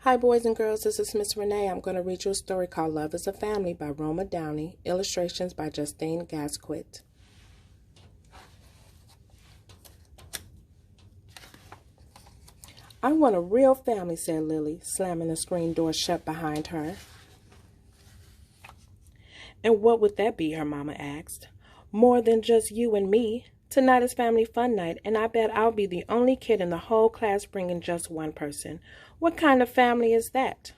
Hi, boys and girls. This is Miss Renee. I'm going to read you a story called Love is a Family by Roma Downey. Illustrations by Justine Gasquet. I want a real family, said Lily, slamming the screen door shut behind her. And what would that be, her mama asked. More than just you and me. Tonight is family fun night, and I bet I'll be the only kid in the whole class bringing just one person. What kind of family is that?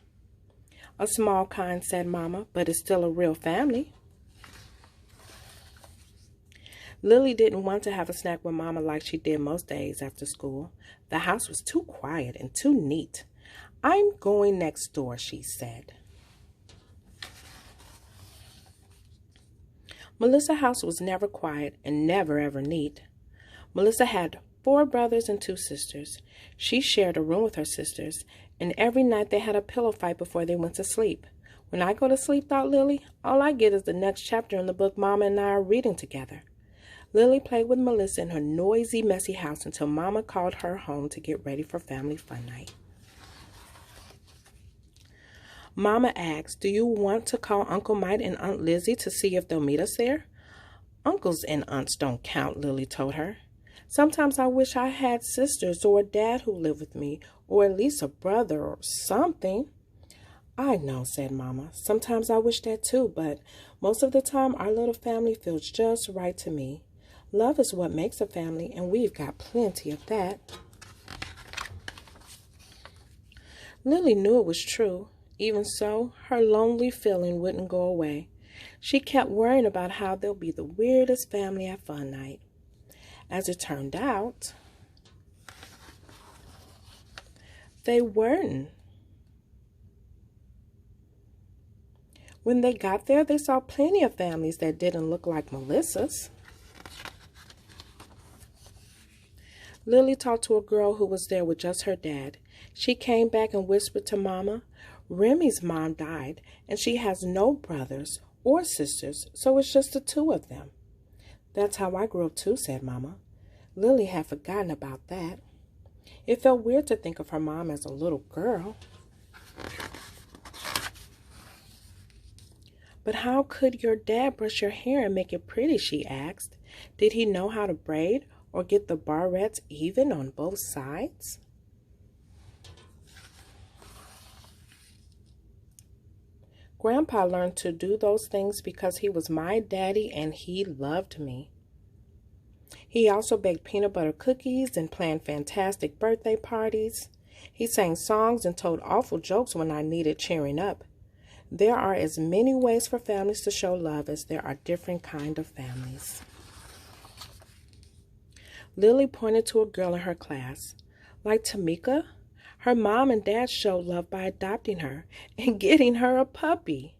A small kind, said Mama, but it's still a real family. Lily didn't want to have a snack with Mama like she did most days after school. The house was too quiet and too neat. I'm going next door, she said. Melissa's house was never quiet and never ever neat. Melissa had 4 brothers and 2 sisters. She shared a room with her sisters, and every night they had a pillow fight before they went to sleep. When I go to sleep, thought Lily, all I get is the next chapter in the book Mama and I are reading together. Lily played with Melissa in her noisy, messy house until Mama called her home to get ready for family fun night. Mama asked, do you want to call Uncle Mike and Aunt Lizzie to see if they'll meet us there? Uncles and aunts don't count, Lily told her. Sometimes I wish I had sisters or a dad who lived with me, or at least a brother or something. I know, said Mama. Sometimes I wish that too, but most of the time our little family feels just right to me. Love is what makes a family, and we've got plenty of that. Lily knew it was true. Even so, her lonely feeling wouldn't go away. She kept worrying about how they'll be the weirdest family at fun night. As it turned out, they weren't. When they got there, they saw plenty of families that didn't look like Melissa's. Lily talked to a girl who was there with just her dad. She came back and whispered to Mama, Remy's mom died, and she has no brothers or sisters, so it's just the 2 of them. That's how I grew up too, said Mama. Lily had forgotten about that. It felt weird to think of her mom as a little girl. But how could your dad brush your hair and make it pretty, she asked. Did he know how to braid or get the barrettes even on both sides? Grandpa learned to do those things because he was my daddy and he loved me. He also baked peanut butter cookies and planned fantastic birthday parties. He sang songs and told awful jokes when I needed cheering up. There are as many ways for families to show love as there are different kinds of families. Lily pointed to a girl in her class. Like Tamika, her mom and dad showed love by adopting her and getting her a puppy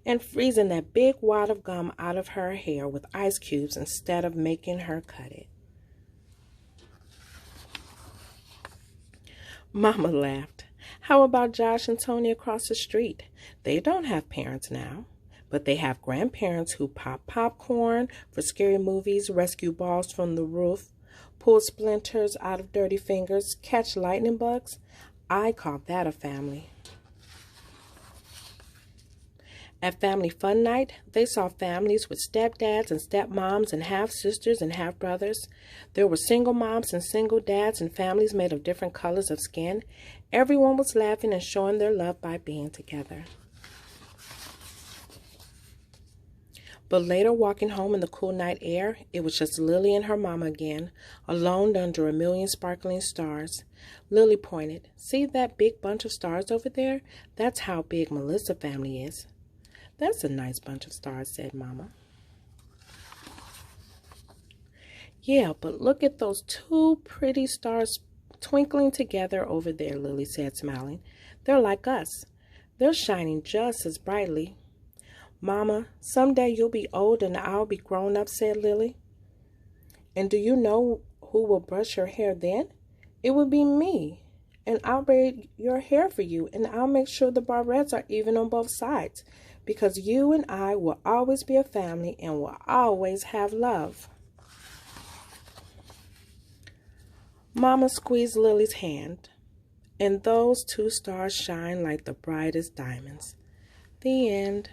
and freezing that big wad of gum out of her hair with ice cubes instead of making her cut it. Mama laughed. How about Josh and Tony across the street? They don't have parents now, but they have grandparents who pop popcorn for scary movies, rescue balls from the roof, pull splinters out of dirty fingers, catch lightning bugs. I call that a family. At Family Fun Night, they saw families with stepdads and stepmoms and half-sisters and half-brothers. There were single moms and single dads and families made of different colors of skin. Everyone was laughing and showing their love by being together. But later, walking home in the cool night air, it was just Lily and her mama again, alone under a million sparkling stars. Lily pointed, see that big bunch of stars over there? That's how big Melissa's family is. That's a nice bunch of stars, said Mama. Yeah, but look at those 2 pretty stars twinkling together over there, Lily said, smiling. They're like us. They're shining just as brightly. Mama, someday you'll be old and I'll be grown up, said Lily. And do you know who will brush your hair then? It will be me. And I'll braid your hair for you, and I'll make sure the barrettes are even on both sides, because you and I will always be a family and will always have love. Mama squeezed Lily's hand. And those two stars shine like the brightest diamonds. The end.